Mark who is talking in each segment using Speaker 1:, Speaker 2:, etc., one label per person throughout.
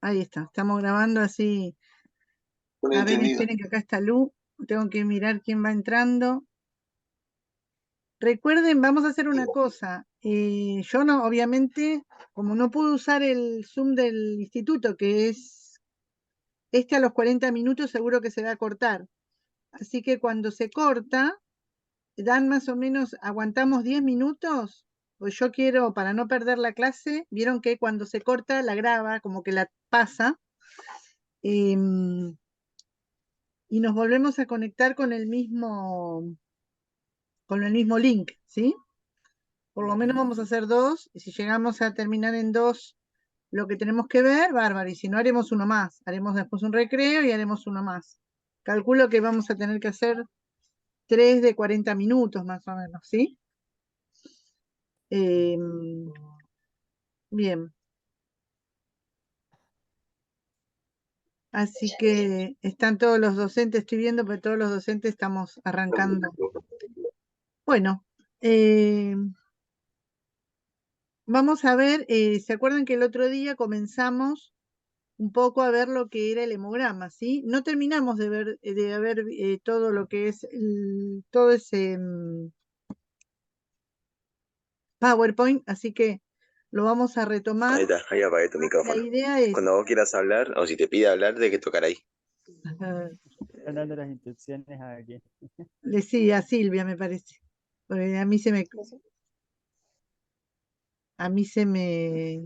Speaker 1: Ahí está, estamos grabando así.
Speaker 2: Bueno,
Speaker 1: A ver,
Speaker 2: entendido.
Speaker 1: esperen que acá está Lu. Tengo que mirar quién va entrando. Recuerden, vamos a hacer una cosa. Yo no, obviamente, como no pude usar el Zoom del instituto, que es a los 40 minutos, seguro que se va a cortar. Así que cuando se corta, dan más o menos, aguantamos 10 minutos. Pues yo quiero, para no perder la clase, vieron que cuando se corta la graba, como que la pasa. em, y nos volvemos a conectar con el mismo link, ¿sí? Por lo menos vamos a hacer 2, y si llegamos a terminar en 2 lo que tenemos que ver, bárbaro, y si no haremos uno más, haremos después un recreo y haremos uno más. Calculo que vamos a tener que hacer 3 de 40 minutos más o menos, ¿sí? Bien. Así que están todos los docentes, estoy viendo, pero todos los docentes estamos arrancando. Bueno, vamos a ver, ¿se acuerdan que el otro día comenzamos un poco a ver lo que era el hemograma, ¿sí? No terminamos de ver todo lo que es todo ese PowerPoint, así que lo vamos a retomar.
Speaker 2: Ahí está, ahí apagué tu
Speaker 1: La
Speaker 2: micrófono.
Speaker 1: idea es,
Speaker 2: Cuando vos quieras hablar, o si te pide hablar, de que tocar ahí.
Speaker 3: Están dando las instrucciones aquí.
Speaker 1: le sí, a Silvia me parece, porque a mí se me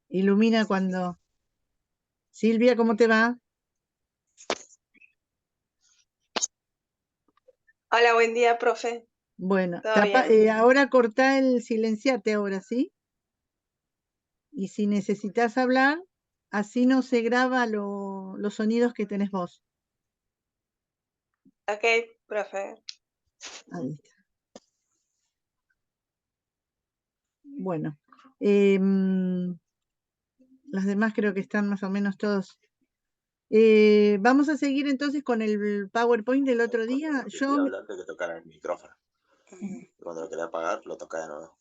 Speaker 1: ilumina cuando... Silvia, ¿cómo te va?
Speaker 4: Hola, buen día, profe.
Speaker 1: Bueno,
Speaker 4: ¿Todo bien?
Speaker 1: ahora cortá el silenciate ahora, ¿sí? Y si necesitas hablar, así no se graba los sonidos que tenés vos.
Speaker 4: Ok, profe.
Speaker 1: Ahí está. Bueno, los demás creo que están más o menos todos. Vamos a seguir entonces con el PowerPoint del otro día.
Speaker 2: Si te pide hablar, de que tocar el micrófono.
Speaker 4: Ujú.
Speaker 2: Cuando lo quieras apagar, lo toca de nuevo.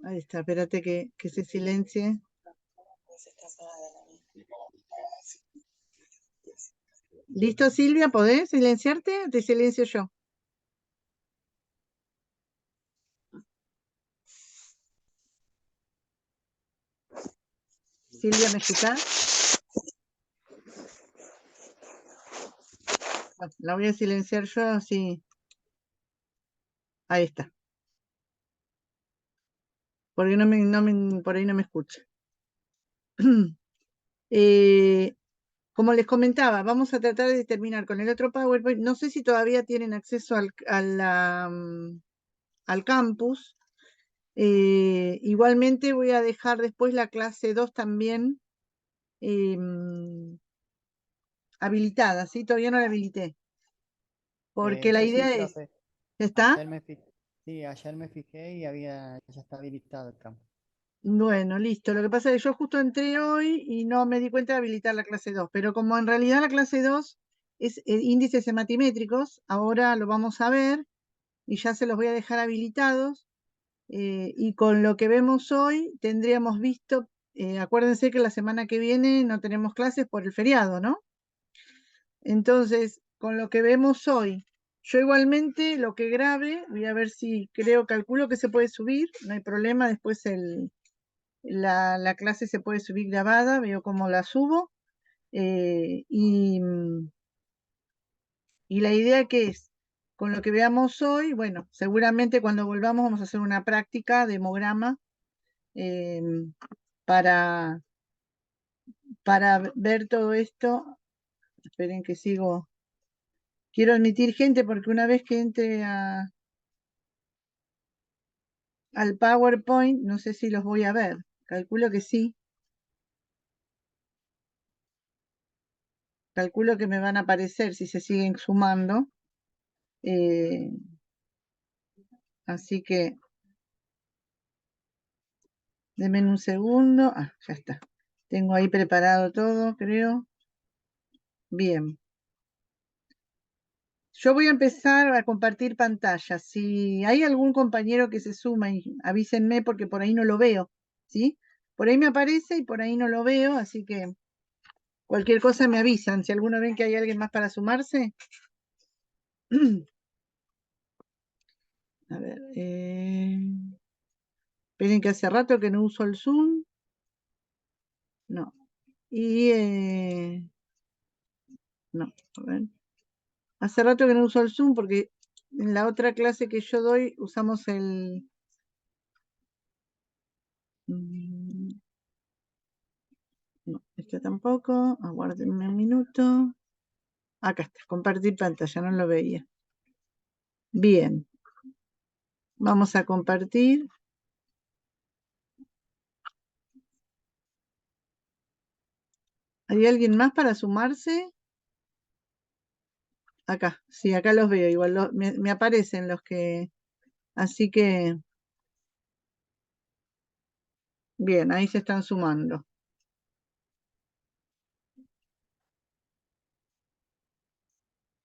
Speaker 1: Ahí está, espérate que se silencie. ¿Listo, Silvia? ¿Podés silenciarte o te silencio yo? Silvia, ¿me escuchás? Bueno, la voy a silenciar yo, así. Ahí está. Porque por ahí no me escucha. Como les comentaba, vamos a tratar de terminar con el otro PowerPoint. No sé si todavía tienen acceso al campus. Igualmente voy a dejar después la clase 2 también habilitada, ¿sí? Todavía no la habilité. Porque la
Speaker 3: Sí,
Speaker 1: idea es...
Speaker 3: profe.
Speaker 1: ¿Está?
Speaker 3: Ayer me fijé y ya está habilitado el campo.
Speaker 1: Bueno, listo. Lo que pasa es que yo justo entré hoy y no me di cuenta de habilitar la clase 2, pero como en realidad la clase 2 es índices hematimétricos, ahora lo vamos a ver y ya se los voy a dejar habilitados. Y con lo que vemos hoy tendríamos visto, acuérdense que la semana que viene no tenemos clases por el feriado, ¿no? Entonces, con lo que vemos hoy, yo igualmente lo que grabe, voy a ver si calculo que se puede subir, no hay problema, después la clase se puede subir grabada, veo cómo la subo. Y la idea que es, con lo que veamos hoy, bueno, seguramente cuando volvamos vamos a hacer una práctica de hemograma eh, para ver todo esto. Esperen que sigo. Quiero admitir gente porque una vez que entre al PowerPoint, no sé si los voy a ver. Calculo que sí. Calculo que me van a aparecer si se siguen sumando. Así que denme un segundo. Ya está. Tengo ahí preparado todo, creo. Bien. Yo voy a empezar a compartir pantalla. Si hay algún compañero que se suma, avísenme porque por ahí no lo veo, ¿sí? Por ahí me aparece y por ahí no lo veo, así que Cualquier cosa me avisan. Si alguno ven que hay alguien más para sumarse. A ver. Esperen que hace rato que no uso el Zoom. No. Y no, a ver. Hace rato que no uso el Zoom porque en la otra clase que yo doy usamos el... No, este tampoco. Aguárdenme un minuto. Acá está, compartir pantalla, no lo veía. Bien. Vamos a compartir. ¿Hay alguien más para sumarse? Acá, sí, acá los veo. Igual me aparecen los que... Así que... Bien, ahí se están sumando.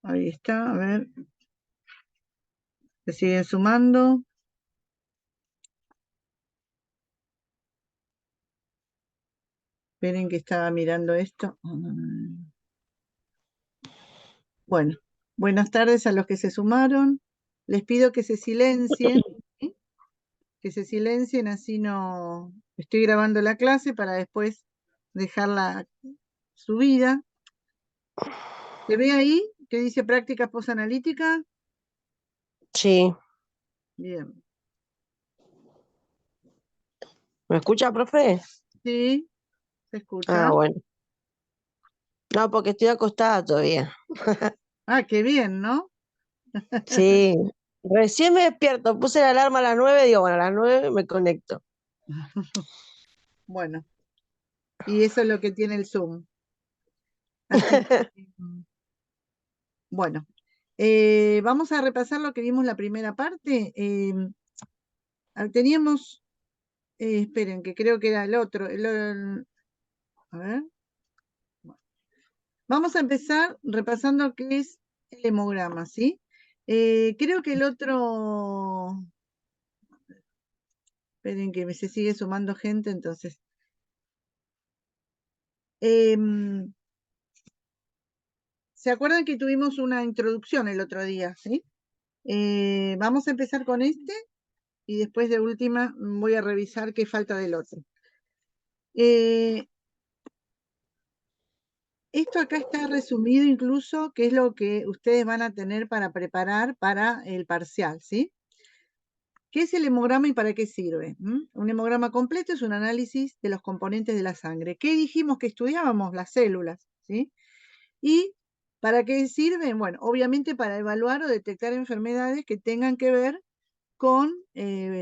Speaker 1: Ahí está, a ver. Se siguen sumando. Esperen que estaba mirando esto. Bueno, buenas tardes a los que se sumaron. Les pido que se silencien, ¿sí? Que se silencien, así no... Estoy grabando la clase para después dejarla subida. ¿Se ve ahí que dice práctica posanalítica?
Speaker 5: Sí.
Speaker 1: Bien.
Speaker 5: ¿Me escucha, profe?
Speaker 1: Sí, se escucha.
Speaker 5: Ah, bueno. No, porque estoy acostada todavía.
Speaker 1: Ah, qué bien, ¿no?
Speaker 5: Sí. Recién me despierto, puse la alarma a las 9, digo, bueno, a las 9 me conecto.
Speaker 1: Bueno, y eso es lo que tiene el Zoom. Así que, bueno, vamos a repasar lo que vimos la primera parte. Teníamos, esperen, que creo que era el otro. A ver. Vamos a empezar repasando qué es el hemograma, ¿sí? Creo que el otro... Esperen que se sigue sumando gente, entonces. ¿Se acuerdan que tuvimos una introducción el otro día, sí? Vamos a empezar con este y después de última voy a revisar qué falta del otro. Esto acá está resumido incluso, qué es lo que ustedes van a tener para preparar para el parcial, ¿sí? ¿Qué es el hemograma y para qué sirve? Un hemograma completo es un análisis de los componentes de la sangre. ¿Qué dijimos que estudiábamos? Las células, ¿sí? ¿Y para qué sirven? Bueno, obviamente para evaluar o detectar enfermedades que tengan que ver con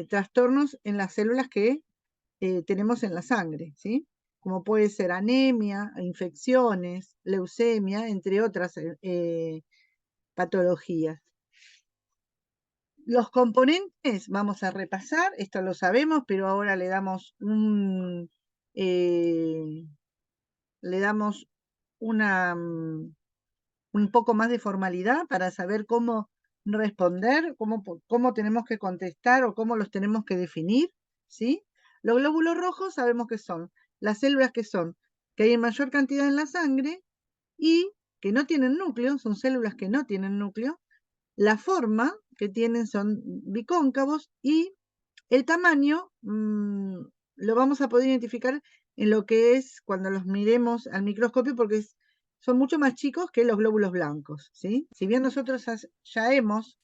Speaker 1: trastornos en las células que tenemos en la sangre, ¿sí? Como puede ser anemia, infecciones, leucemia, entre otras patologías. Los componentes, vamos a repasar, esto lo sabemos, pero ahora le damos un poco más de formalidad para saber cómo responder, cómo tenemos que contestar o cómo los tenemos que definir, ¿sí? Los glóbulos rojos sabemos que son las células que hay en mayor cantidad en la sangre y que no tienen núcleo, son células que no tienen núcleo. La forma que tienen son bicóncavos y el tamaño lo vamos a poder identificar en lo que es cuando los miremos al microscopio porque son mucho más chicos que los glóbulos blancos, ¿sí? Si bien nosotros ya hemos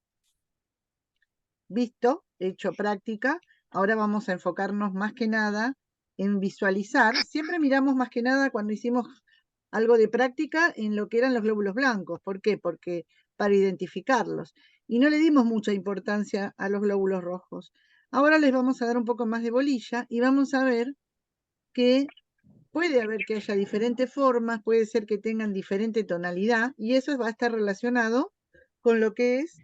Speaker 1: visto, hecho práctica, ahora vamos a enfocarnos más que nada en visualizar. Siempre miramos más que nada cuando hicimos algo de práctica en lo que eran los glóbulos blancos. ¿Por qué? Porque para identificarlos. Y no le dimos mucha importancia a los glóbulos rojos. Ahora les vamos a dar un poco más de bolilla y vamos a ver que puede haber que haya diferentes formas, puede ser que tengan diferente tonalidad y eso va a estar relacionado con lo que es,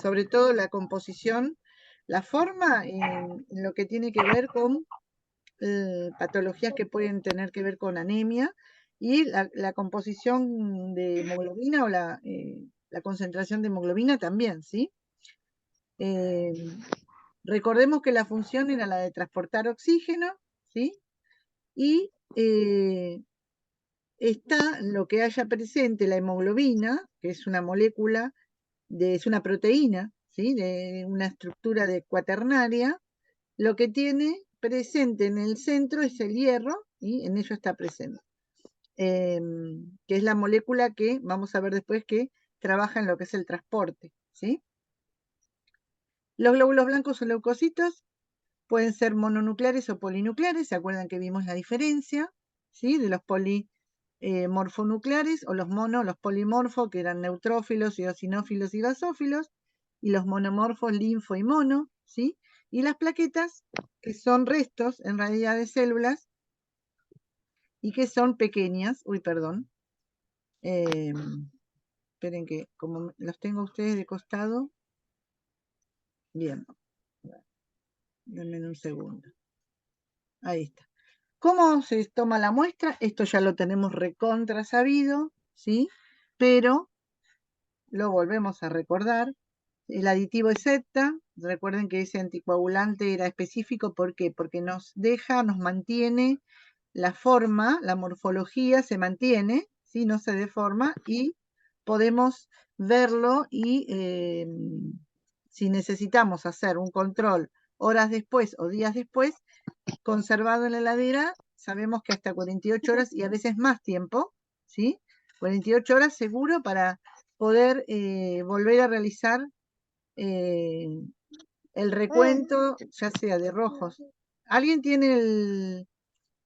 Speaker 1: sobre todo la composición, la forma en lo que tiene que ver con patologías que pueden tener que ver con anemia y la composición de hemoglobina o la concentración de hemoglobina también, ¿sí? Recordemos que la función era la de transportar oxígeno, ¿sí? Y está lo que haya presente la hemoglobina, que es una molécula, es una proteína, ¿sí? De una estructura cuaternaria. Lo que tiene presente en el centro es el hierro, y en ello está presente. Que es la molécula que vamos a ver después que trabaja en lo que es el transporte, ¿sí? Los glóbulos blancos o leucocitos pueden ser mononucleares o polinucleares, ¿se acuerdan que vimos la diferencia? ¿Sí? De los polimorfonucleares o los polimorfos, que eran neutrófilos, eosinófilos y basófilos, y los monomorfos, linfo y mono, ¿sí? Y las plaquetas, que son restos en realidad de células y que son pequeñas, esperen que como los tengo a ustedes de costado, bien, denme un segundo. Ahí está. ¿Cómo se toma la muestra? Esto ya lo tenemos recontra sabido, ¿sí? Pero lo volvemos a recordar. El aditivo es ETA. Recuerden que ese anticoagulante era específico. ¿Por qué? Porque nos mantiene la forma, la morfología se mantiene, ¿sí? No se deforma y podemos verlo y si necesitamos hacer un control horas después o días después, conservado en la heladera, sabemos que hasta 48 horas y a veces más tiempo, ¿sí? 48 horas seguro para poder volver a realizar el recuento, ya sea de rojos. ¿Alguien tiene el...?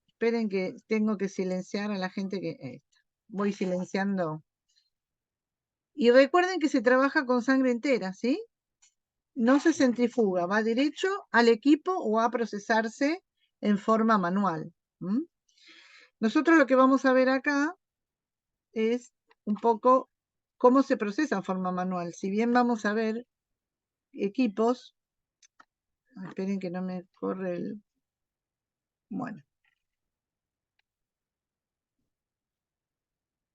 Speaker 1: Esperen que tengo que silenciar a la gente que... voy silenciando. Y recuerden que se trabaja con sangre entera, ¿sí? No se centrifuga, va derecho al equipo o a procesarse en forma manual. Nosotros lo que vamos a ver acá es un poco cómo se procesa en forma manual. Si bien vamos a ver equipos, esperen que no me corre el... Bueno.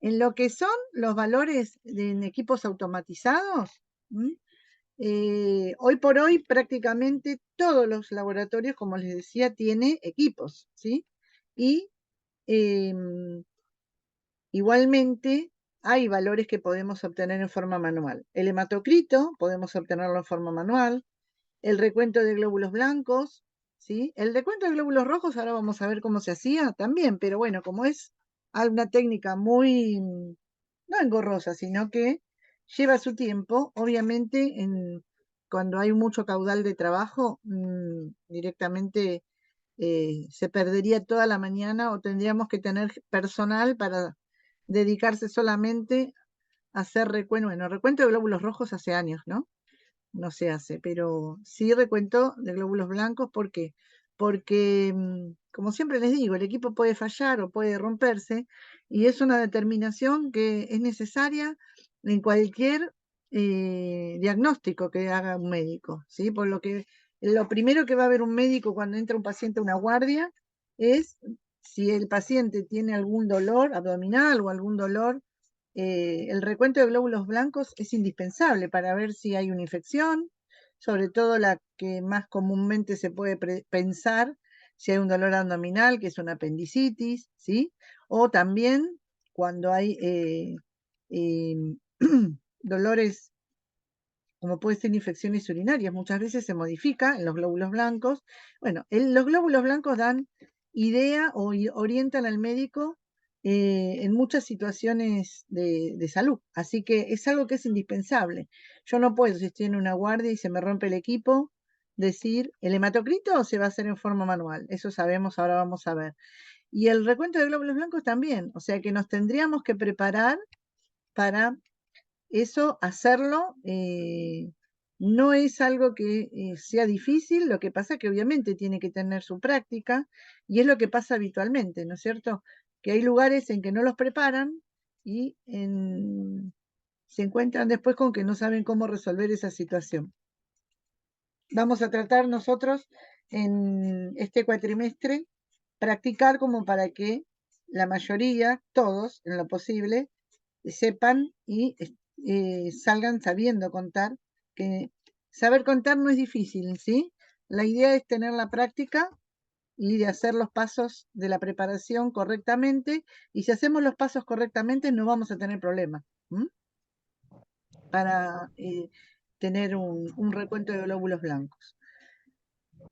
Speaker 1: En lo que son los valores en equipos automatizados, hoy por hoy prácticamente todos los laboratorios, como les decía, tienen equipos, ¿sí? Y igualmente hay valores que podemos obtener en forma manual. El hematocrito podemos obtenerlo en forma manual. El recuento de glóbulos blancos, ¿sí? El recuento de glóbulos rojos, ahora vamos a ver cómo se hacía también, pero bueno, como es una técnica muy, no engorrosa, sino que lleva su tiempo, obviamente cuando hay mucho caudal de trabajo, directamente se perdería toda la mañana o tendríamos que tener personal para dedicarse solamente a hacer recuento. Bueno, recuento de glóbulos rojos hace años, ¿no? No se hace, pero sí recuento de glóbulos blancos. ¿Por qué? Porque, como siempre les digo, el equipo puede fallar o puede romperse y es una determinación que es necesaria en cualquier diagnóstico que haga un médico, ¿sí? Por lo que lo primero que va a ver un médico cuando entra un paciente a una guardia es si el paciente tiene algún dolor abdominal o algún dolor. El recuento de glóbulos blancos es indispensable para ver si hay una infección, sobre todo la que más comúnmente se puede pensar, si hay un dolor abdominal, que es una apendicitis, ¿sí? O también cuando hay dolores, como pueden ser infecciones urinarias, muchas veces se modifica en los glóbulos blancos. Bueno, los glóbulos blancos dan idea o orientan al médico en muchas situaciones de salud. Así que es algo que es indispensable. Yo no puedo, si estoy en una guardia y se me rompe el equipo, decir, ¿el hematocrito se va a hacer en forma manual? Eso sabemos, ahora vamos a ver. Y el recuento de glóbulos blancos también. O sea que nos tendríamos que preparar para eso, hacerlo. No es algo que sea difícil, lo que pasa que obviamente tiene que tener su práctica y es lo que pasa habitualmente, ¿no es cierto? Que hay lugares en que no los preparan y se encuentran después con que no saben cómo resolver esa situación. Vamos a tratar nosotros en este cuatrimestre practicar como para que la mayoría, todos en lo posible, sepan y salgan sabiendo contar, que saber contar no es difícil, ¿sí? La idea es tener la práctica y de hacer los pasos de la preparación correctamente. Y si hacemos los pasos correctamente, no vamos a tener problema para tener un recuento de glóbulos blancos.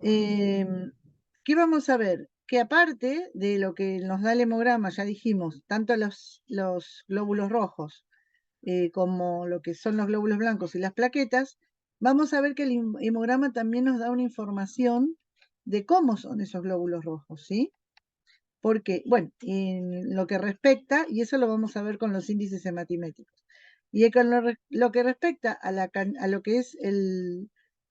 Speaker 1: ¿Qué vamos a ver? Que aparte de lo que nos da el hemograma, ya dijimos, tanto los glóbulos rojos como lo que son los glóbulos blancos y las plaquetas, vamos a ver que el hemograma también nos da una información de cómo son esos glóbulos rojos, ¿sí? Porque, bueno, en lo que respecta, y eso lo vamos a ver con los índices hematimétricos, y con lo que respecta a lo que es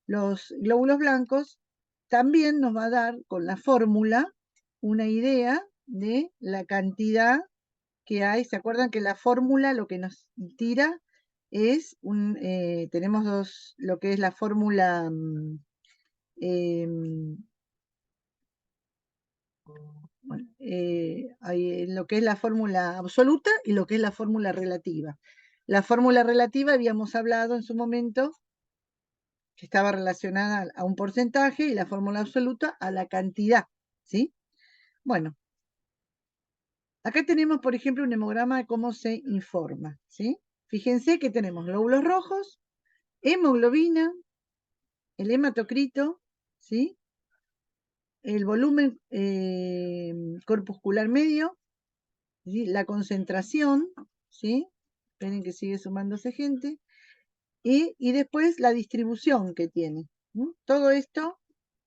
Speaker 1: los glóbulos blancos, también nos va a dar con la fórmula una idea de la cantidad que hay. ¿Se acuerdan que la fórmula lo que nos tira es tenemos lo que es la fórmula hay lo que es la fórmula absoluta y lo que es la fórmula relativa. La fórmula relativa habíamos hablado en su momento que estaba relacionada a un porcentaje y la fórmula absoluta a la cantidad, ¿sí? Bueno, acá tenemos, por ejemplo, un hemograma de cómo se informa, ¿sí? Fíjense que tenemos glóbulos rojos, hemoglobina, el hematocrito, ¿sí? El volumen corpuscular medio, ¿sí? La concentración, ¿sí? Esperen que sigue sumándose gente. Y después la distribución que tiene. Todo esto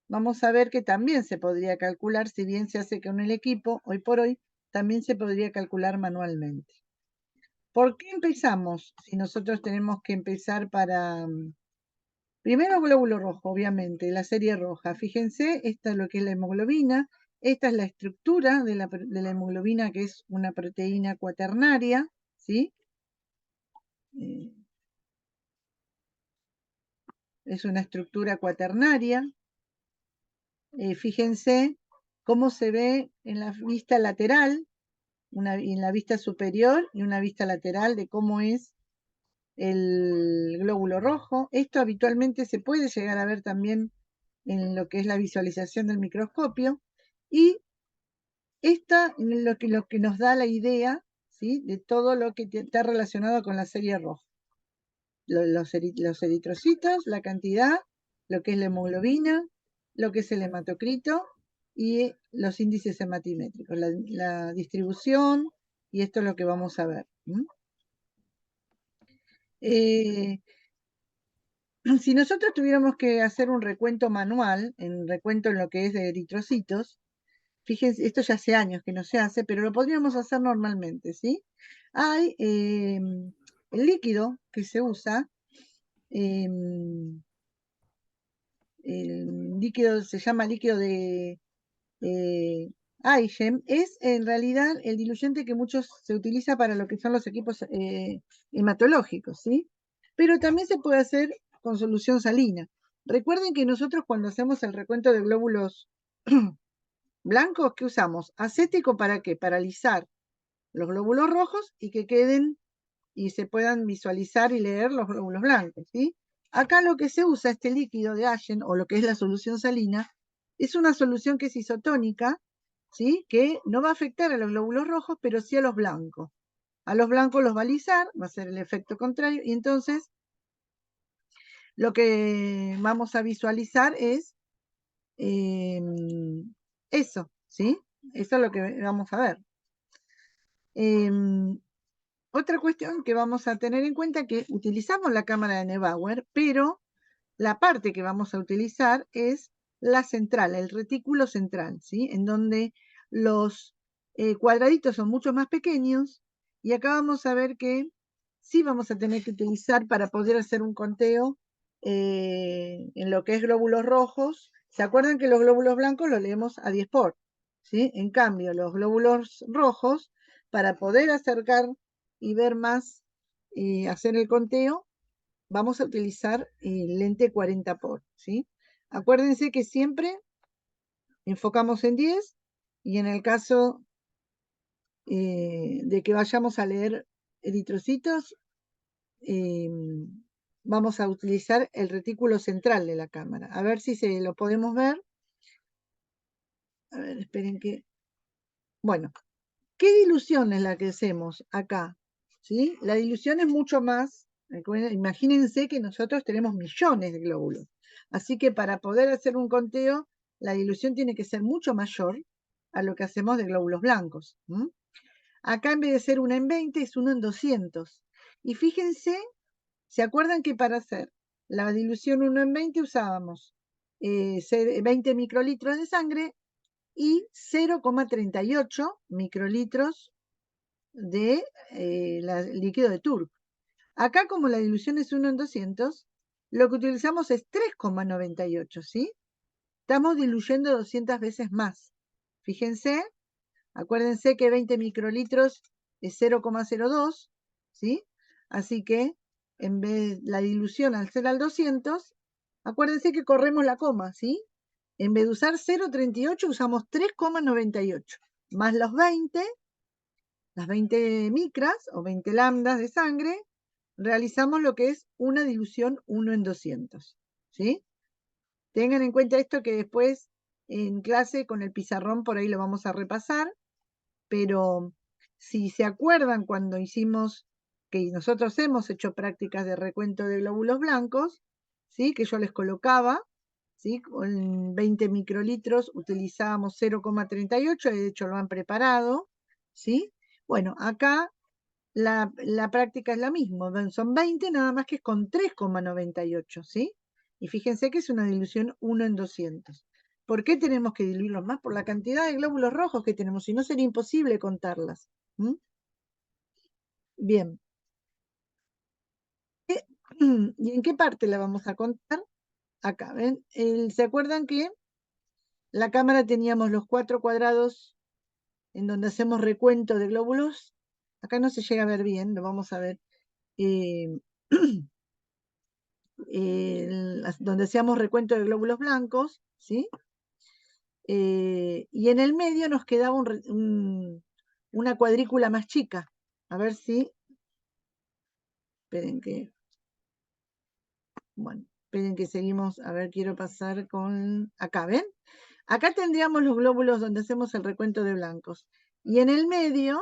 Speaker 1: vamos a ver que también se podría calcular, si bien se hace con el equipo, hoy por hoy, también se podría calcular manualmente. ¿Por qué empezamos? Si nosotros tenemos que empezar para... Primero glóbulo rojo, obviamente, la serie roja. Fíjense, esta es lo que es la hemoglobina. Esta es la estructura de la hemoglobina, que es una proteína cuaternaria, ¿sí? Es una estructura cuaternaria. Fíjense cómo se ve en la vista lateral, en la vista superior y una vista lateral de cómo es el glóbulo rojo. Esto habitualmente se puede llegar a ver también en lo que es la visualización del microscopio. Y esta lo que nos da la idea, ¿sí?, de todo lo que está relacionado con la serie roja. Los eritrocitos, la cantidad, lo que es la hemoglobina, lo que es el hematocrito y los índices hematimétricos, la distribución, y esto es lo que vamos a ver. Si nosotros tuviéramos que hacer un recuento manual, recuento en lo que es de eritrocitos, fíjense, esto ya hace años que no se hace, pero lo podríamos hacer normalmente, ¿sí? Hay el líquido que se usa, el líquido se llama líquido de Aigem, es en realidad el diluyente que muchos se utiliza para lo que son los equipos hematológicos, ¿sí? Pero también se puede hacer con solución salina. Recuerden que nosotros cuando hacemos el recuento de glóbulos blancos, ¿qué usamos? Acético, ¿para qué? Para alisar los glóbulos rojos y que queden y se puedan visualizar y leer los glóbulos blancos, ¿sí? Acá lo que se usa, este líquido de Agen, o lo que es la solución salina, es una solución que es isotónica, ¿sí?, que no va a afectar a los glóbulos rojos, pero sí a los blancos. A los blancos los va a alisar, va a ser el efecto contrario, y entonces lo que vamos a visualizar es eso, ¿sí? Eso es lo que vamos a ver. Otra cuestión que vamos a tener en cuenta que utilizamos la cámara de Neubauer, pero la parte que vamos a utilizar es la central, el retículo central, ¿sí?, en donde los cuadraditos son mucho más pequeños, y acá vamos a ver que sí vamos a tener que utilizar para poder hacer un conteo en lo que es glóbulos rojos. ¿Se acuerdan que los glóbulos blancos los leemos a 10 por? ¿Sí? En cambio, los glóbulos rojos, para poder acercar y ver más, hacer el conteo, vamos a utilizar el lente 40 por, ¿sí? Acuérdense que siempre enfocamos en 10 y en el caso de que vayamos a leer eritrocitos, vamos a utilizar el retículo central de la cámara. A ver si se lo podemos ver. A ver, esperen que... Bueno, ¿qué dilución es la que hacemos acá? ¿Sí? La dilución es mucho más... Imagínense que nosotros tenemos millones de glóbulos. Así que para poder hacer un conteo, la dilución tiene que ser mucho mayor a lo que hacemos de glóbulos blancos. Acá en vez de ser 1 en 20, es 1 en 200. Y fíjense, ¿se acuerdan que para hacer la dilución 1 en 20 usábamos 20 microlitros de sangre y 0,38 microlitros de líquido de Turk? Acá, como la dilución es 1 en 200, lo que utilizamos es 3,98, ¿sí? Estamos diluyendo 200 veces más. Fíjense, acuérdense que 20 microlitros es 0,02, ¿sí? Así que en vez de la dilución al ser al 200, acuérdense que corremos la coma, ¿sí? En vez de usar 0,38 usamos 3,98, más los 20, las 20 micras o 20 lambdas de sangre, realizamos lo que es una dilución 1 en 200, ¿sí? Tengan en cuenta esto, que después en clase con el pizarrón por ahí lo vamos a repasar, pero si se acuerdan cuando hicimos, que nosotros hemos hecho prácticas de recuento de glóbulos blancos, ¿sí? Que yo les colocaba, ¿sí? Con 20 microlitros utilizábamos 0,38, de hecho lo han preparado, ¿sí? Bueno, acá la práctica es la misma, son 20, nada más que es con 3,98, ¿sí? Y fíjense que es una dilución 1 en 200. ¿Por qué tenemos que diluirlos más? Por la cantidad de glóbulos rojos que tenemos, si no sería imposible contarlas. Bien. ¿Y en qué parte la vamos a contar? Acá, ¿ven? ¿Se acuerdan que la cámara teníamos los 4 cuadrados en donde hacemos recuento de glóbulos? Acá no se llega a ver bien, lo vamos a ver. Donde hacíamos recuento de glóbulos blancos, ¿sí? Y en el medio nos quedaba una cuadrícula más chica. A ver si... Esperen que... Bueno, esperen que seguimos. A ver, quiero pasar con... Acá, ¿ven? Acá tendríamos los glóbulos donde hacemos el recuento de blancos. Y en el medio,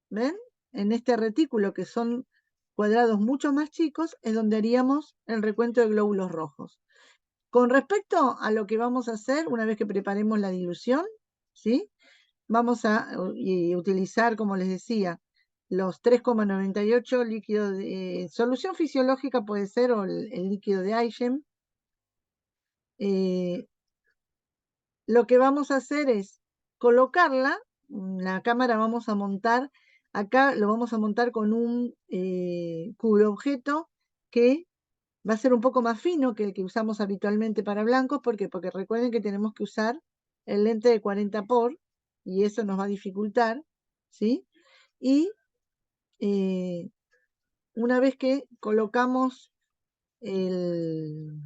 Speaker 1: ¿ven? En este retículo, que son cuadrados mucho más chicos, es donde haríamos el recuento de glóbulos rojos. Con respecto a lo que vamos a hacer una vez que preparemos la dilución, ¿sí? Vamos a utilizar, como les decía, los 3,98 líquidos de solución fisiológica, puede ser, o el líquido de Eigen. Lo que vamos a hacer es colocarla, la cámara vamos a montar, acá lo vamos a montar con un cubo objeto que va a ser un poco más fino que el que usamos habitualmente para blancos. ¿Por qué? Porque recuerden que tenemos que usar el lente de 40 por, y eso nos va a dificultar, ¿sí? Y una vez que colocamos el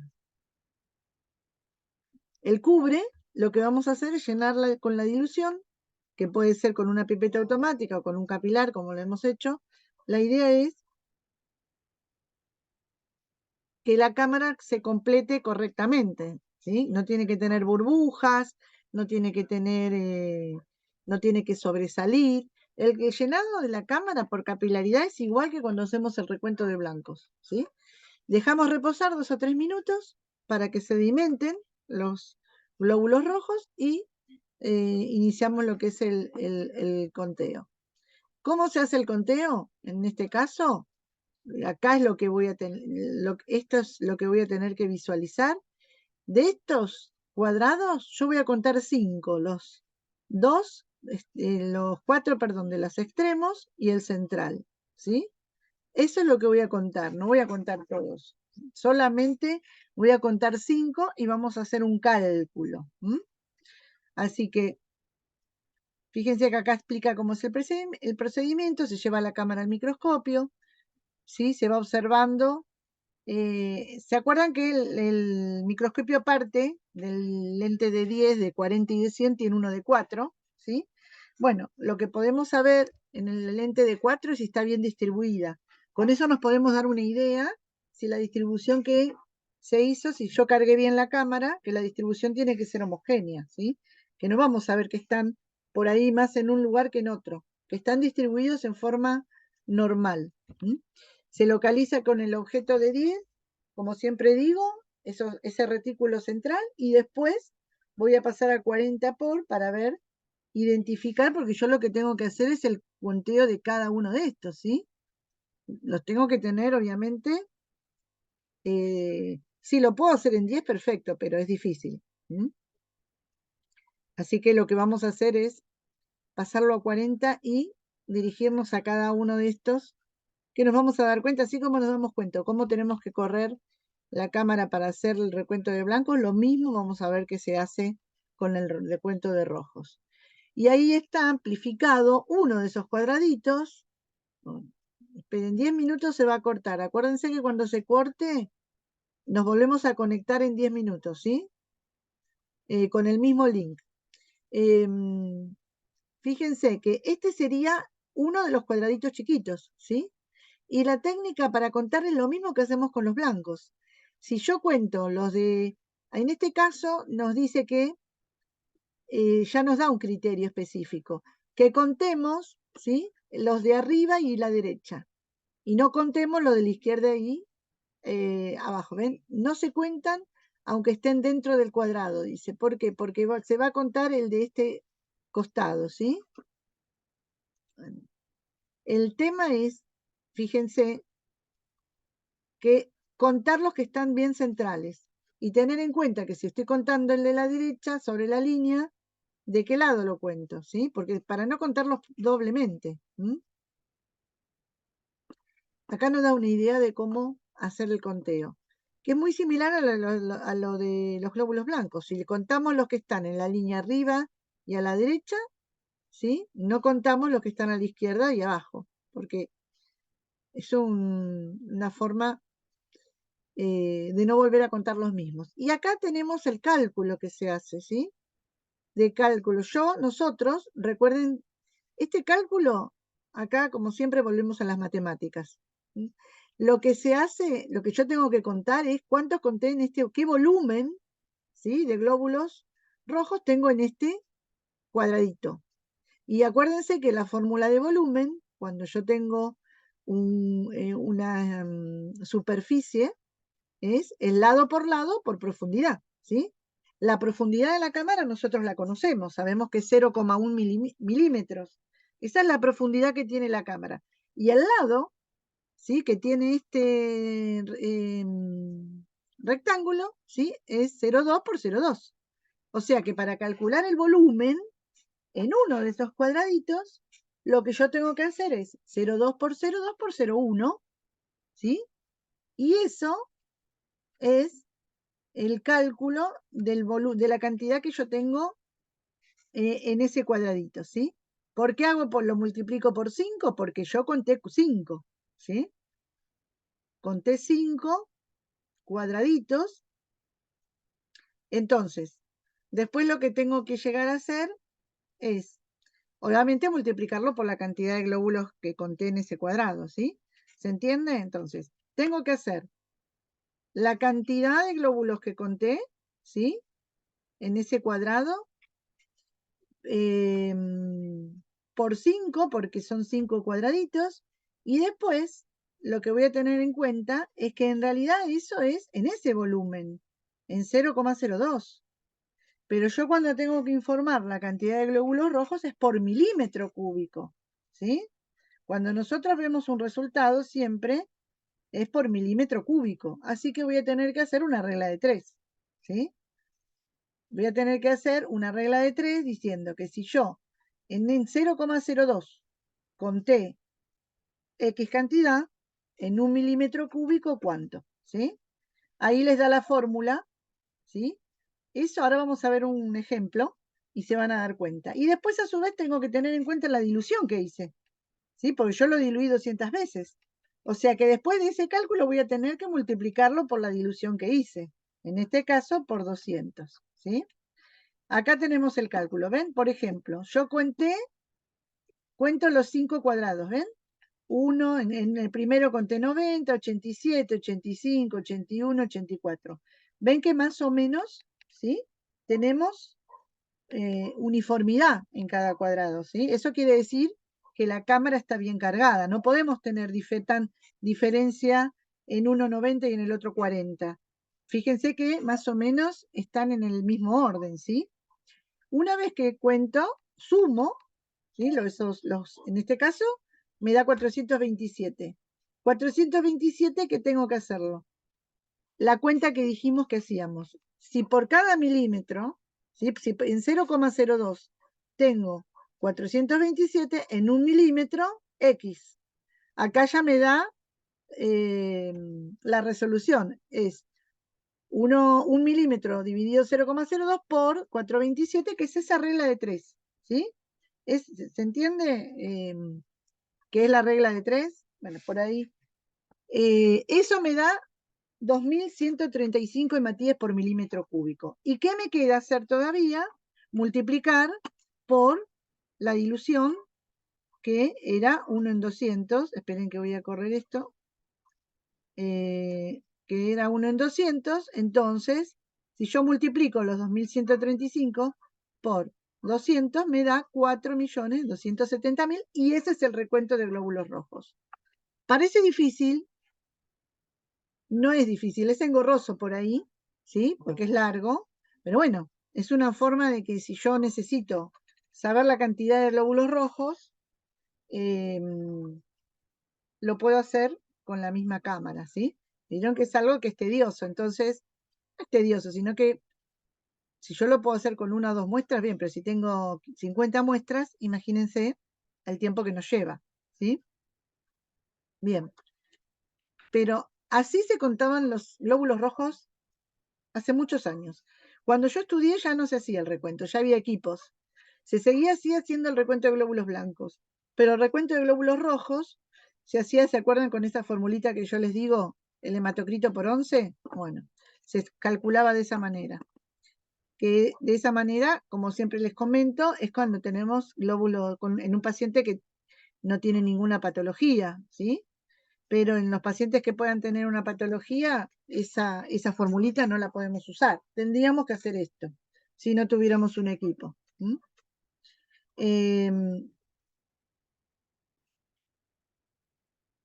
Speaker 1: cubre, lo que vamos a hacer es llenarla con la dilución, que puede ser con una pipeta automática o con un capilar, como lo hemos hecho. La idea es que la cámara se complete correctamente, ¿sí? No tiene que tener burbujas, no tiene que tener, no tiene que sobresalir. El llenado de la cámara por capilaridad es igual que cuando hacemos el recuento de blancos, ¿sí? Dejamos reposar 2 o 3 minutos para que sedimenten los glóbulos rojos y iniciamos lo que es el conteo. ¿Cómo se hace el conteo? En este caso, acá es lo que voy a tener, esto es lo que voy a tener que visualizar. De estos cuadrados, yo voy a contar 5, los 4, perdón, de los extremos y el central, ¿sí? Eso es lo que voy a contar, no voy a contar todos. Solamente voy a contar 5 y vamos a hacer un cálculo. Así que, fíjense que acá explica cómo es el procedimiento. Se lleva la cámara al microscopio, ¿sí? Se va observando. ¿Se acuerdan que el microscopio aparte del lente de 10, de 40 y de 100 tiene uno de 4, ¿sí? Bueno, lo que podemos saber en el lente de 4 es si está bien distribuida. Con eso nos podemos dar una idea si la distribución que se hizo, si yo cargué bien la cámara, que la distribución tiene que ser homogénea, ¿sí? que no vamos a ver que están por ahí más en un lugar que en otro, que están distribuidos en forma normal. Se localiza con el objeto de 10, como siempre digo, ese retículo central, y después voy a pasar a 40 por para ver, identificar, porque yo lo que tengo que hacer es el conteo de cada uno de estos, ¿sí? Los tengo que tener, obviamente. Si lo puedo hacer en 10, perfecto, pero es difícil. Así que lo que vamos a hacer es pasarlo a 40 y dirigirnos a cada uno de estos, que nos vamos a dar cuenta, así como nos damos cuenta, cómo tenemos que correr la cámara para hacer el recuento de blancos, lo mismo vamos a ver que se hace con el recuento de rojos. Y ahí está amplificado uno de esos cuadraditos. En 10 minutos se va a cortar. Acuérdense que cuando se corte, nos volvemos a conectar en 10 minutos, ¿sí? Con el mismo link. Fíjense que este sería uno de los cuadraditos chiquitos, ¿sí? Y la técnica para contar es lo mismo que hacemos con los blancos. Si yo cuento los de, en este caso nos dice que ya nos da un criterio específico, que contemos, ¿sí? Los de arriba y la derecha, y no contemos los de la izquierda y abajo, ¿ven? No se cuentan aunque estén dentro del cuadrado, dice. ¿Por qué? Porque se va a contar el de este costado, ¿sí? El tema es, fíjense, que contar los que están bien centrales y tener en cuenta que si estoy contando el de la derecha sobre la línea, ¿de qué lado lo cuento? ¿Sí? Porque para no contarlos doblemente. Acá nos da una idea de cómo hacer el conteo, que es muy similar a lo de los glóbulos blancos. Si le contamos los que están en la línea arriba y a la derecha, ¿sí? No contamos los que están a la izquierda y abajo, porque es una forma de no volver a contar los mismos. Y acá tenemos el cálculo que se hace, ¿sí? De cálculo. Nosotros, recuerden, este cálculo, acá como siempre volvemos a las matemáticas. ¿Sí? Lo que se hace, lo que yo tengo que contar es cuántos conté en este, qué volumen, ¿sí? De glóbulos rojos tengo en este cuadradito. Y acuérdense que la fórmula de volumen, cuando yo tengo una superficie, es el lado por profundidad, ¿sí? La profundidad de la cámara nosotros la conocemos, sabemos que es 0,1 milímetros. Esa es la profundidad que tiene la cámara. Y el lado, ¿sí? Que tiene este rectángulo, ¿sí? Es 0,2 por 0,2. O sea que para calcular el volumen en uno de esos cuadraditos, lo que yo tengo que hacer es 0,2 por 0,2 por 0,1, ¿sí? Y eso es el cálculo de la cantidad que yo tengo en ese cuadradito, ¿sí? ¿Por qué lo multiplico por 5? Porque yo conté 5, ¿sí? Conté 5 cuadraditos. Entonces, después lo que tengo que llegar a hacer es, obviamente, multiplicarlo por la cantidad de glóbulos que conté en ese cuadrado, ¿sí? ¿Se entiende? Entonces, tengo que hacer la cantidad de glóbulos que conté, ¿sí? En ese cuadrado, por 5, porque son 5 cuadraditos, y después lo que voy a tener en cuenta es que en realidad eso es en ese volumen, en 0,02. Pero yo cuando tengo que informar la cantidad de glóbulos rojos es por milímetro cúbico, ¿sí? Cuando nosotros vemos un resultado siempre es por milímetro cúbico, así que voy a tener que hacer una regla de 3, ¿sí? Voy a tener que hacer una regla de 3 diciendo que si yo en 0,02 conté X cantidad, en un milímetro cúbico, ¿cuánto? ¿Sí? Ahí les da la fórmula, ¿sí? Eso ahora vamos a ver un ejemplo y se van a dar cuenta. Y después a su vez tengo que tener en cuenta la dilución que hice, ¿sí? Porque yo lo diluí 200 veces. O sea que después de ese cálculo voy a tener que multiplicarlo por la dilución que hice. En este caso por 200, ¿sí? Acá tenemos el cálculo, ¿ven? Por ejemplo, yo cuento los 5 cuadrados, ¿ven? Uno, en el primero conté 90, 87, 85, 81, 84. ¿Ven que más o menos, ¿sí? Tenemos uniformidad en cada cuadrado, ¿sí? Eso quiere decir que la cámara está bien cargada. No podemos tener diferencia en uno 90 y en el otro 40. Fíjense que más o menos están en el mismo orden, ¿sí? Una vez que cuento, sumo, ¿sí? En este caso, me da 427. 427, ¿qué tengo que hacerlo? La cuenta que dijimos que hacíamos. Si por cada milímetro, ¿sí? Si en 0,02 tengo 427, en un milímetro, X. Acá ya me da la resolución. Es 1 milímetro dividido 0,02 por 427, que es esa regla de 3. ¿Sí? ¿Se entiende qué es la regla de 3? Bueno, por ahí. Eso me da 2135 hematíes por milímetro cúbico. ¿Y qué me queda hacer todavía? Multiplicar por la dilución, que era 1 en 200. Esperen que voy a correr esto. Que era 1 en 200. Entonces, si yo multiplico los 2135 por 200, me da 4.270.000, y ese es el recuento de glóbulos rojos. Parece difícil. No es difícil, es engorroso por ahí, ¿sí? Porque es largo, pero bueno, es una forma de que si yo necesito saber la cantidad de glóbulos rojos, lo puedo hacer con la misma cámara, ¿sí? Vieron que es algo que es tedioso, entonces, no es tedioso, sino que si yo lo puedo hacer con 1 o 2 muestras, bien, pero si tengo 50 muestras, imagínense el tiempo que nos lleva, ¿sí? Bien, pero así se contaban los glóbulos rojos hace muchos años. Cuando yo estudié ya no se hacía el recuento, ya había equipos. Se seguía así haciendo el recuento de glóbulos blancos, pero el recuento de glóbulos rojos se hacía, ¿se acuerdan con esa formulita que yo les digo? El hematocrito por 11. Bueno, se calculaba de esa manera. Que de esa manera, como siempre les comento, es cuando tenemos glóbulos en un paciente que no tiene ninguna patología, ¿sí? Pero en los pacientes que puedan tener una patología, esa formulita no la podemos usar. Tendríamos que hacer esto, si no tuviéramos un equipo.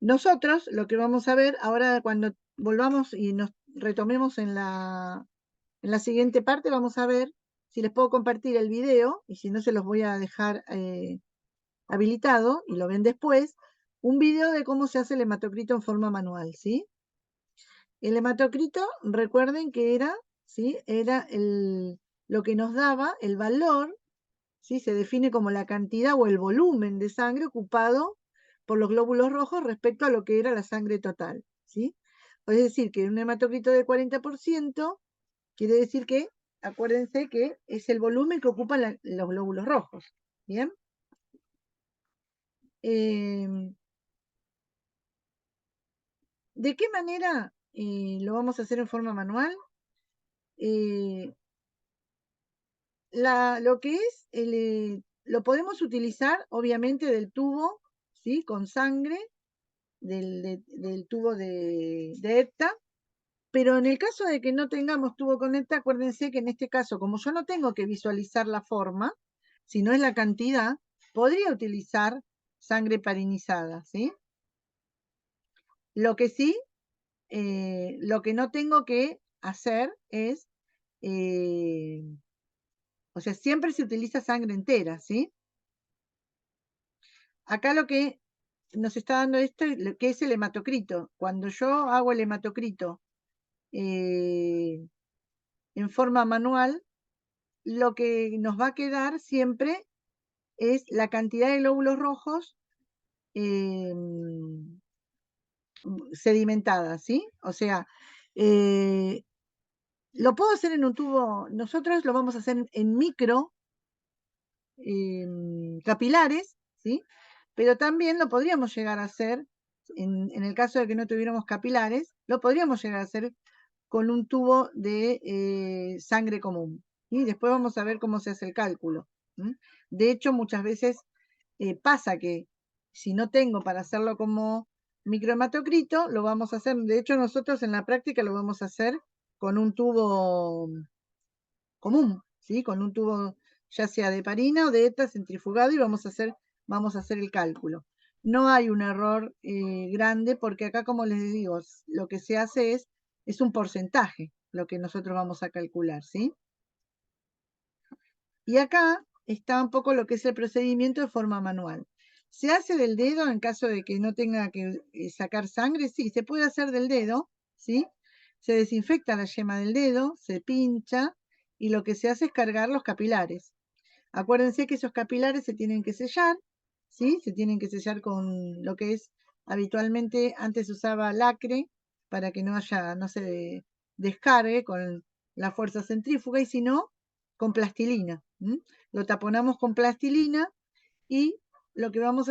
Speaker 1: Nosotros lo que vamos a ver ahora, cuando volvamos y nos retomemos en la siguiente parte, vamos a ver si les puedo compartir el video, y si no se los voy a dejar habilitado y lo ven después, un video de cómo se hace el hematocrito en forma manual, ¿sí? El hematocrito, recuerden que era, ¿sí? Era lo que nos daba el valor, ¿sí? Se define como la cantidad o el volumen de sangre ocupado por los glóbulos rojos respecto a lo que era la sangre total, ¿sí? Es decir, que un hematocrito de 40% quiere decir que, acuérdense que es el volumen que ocupan los glóbulos rojos, ¿bien? ¿De qué manera lo vamos a hacer en forma manual? Lo que es, lo podemos utilizar obviamente del tubo, ¿sí? Con sangre, del tubo de EPTA, pero en el caso de que no tengamos tubo con EPTA, acuérdense que en este caso, como yo no tengo que visualizar la forma, sino es la cantidad, podría utilizar sangre parinizada, ¿sí? Lo que sí, lo que no tengo que hacer es, o sea, siempre se utiliza sangre entera, ¿sí? Acá lo que nos está dando esto, que es el hematocrito. Cuando yo hago el hematocrito en forma manual, lo que nos va a quedar siempre es la cantidad de glóbulos rojos sedimentadas, ¿sí? O sea, lo puedo hacer en un tubo, nosotros lo vamos a hacer en micro capilares, ¿sí? Pero también lo podríamos llegar a hacer, en el caso de que no tuviéramos capilares, lo podríamos llegar a hacer con un tubo de sangre común. Y después vamos a ver cómo se hace el cálculo. De hecho, muchas veces pasa que si no tengo para hacerlo como microhematocrito, lo vamos a hacer, de hecho nosotros en la práctica lo vamos a hacer con un tubo común, ¿sí? Con un tubo ya sea de heparina o de ETA centrifugado, y vamos a hacer el cálculo. No hay un error grande, porque acá, como les digo, lo que se hace es un porcentaje, lo que nosotros vamos a calcular, ¿sí? Y acá está un poco lo que es el procedimiento de forma manual. ¿Se hace del dedo en caso de que no tenga que sacar sangre? Sí, se puede hacer del dedo, ¿sí? Se desinfecta la yema del dedo, se pincha, y lo que se hace es cargar los capilares. Acuérdense que esos capilares se tienen que sellar, ¿sí? Se tienen que sellar con lo que es, habitualmente antes se usaba lacre para que no se descargue con la fuerza centrífuga, y si no, con plastilina. Lo taponamos con plastilina, y lo que vamos a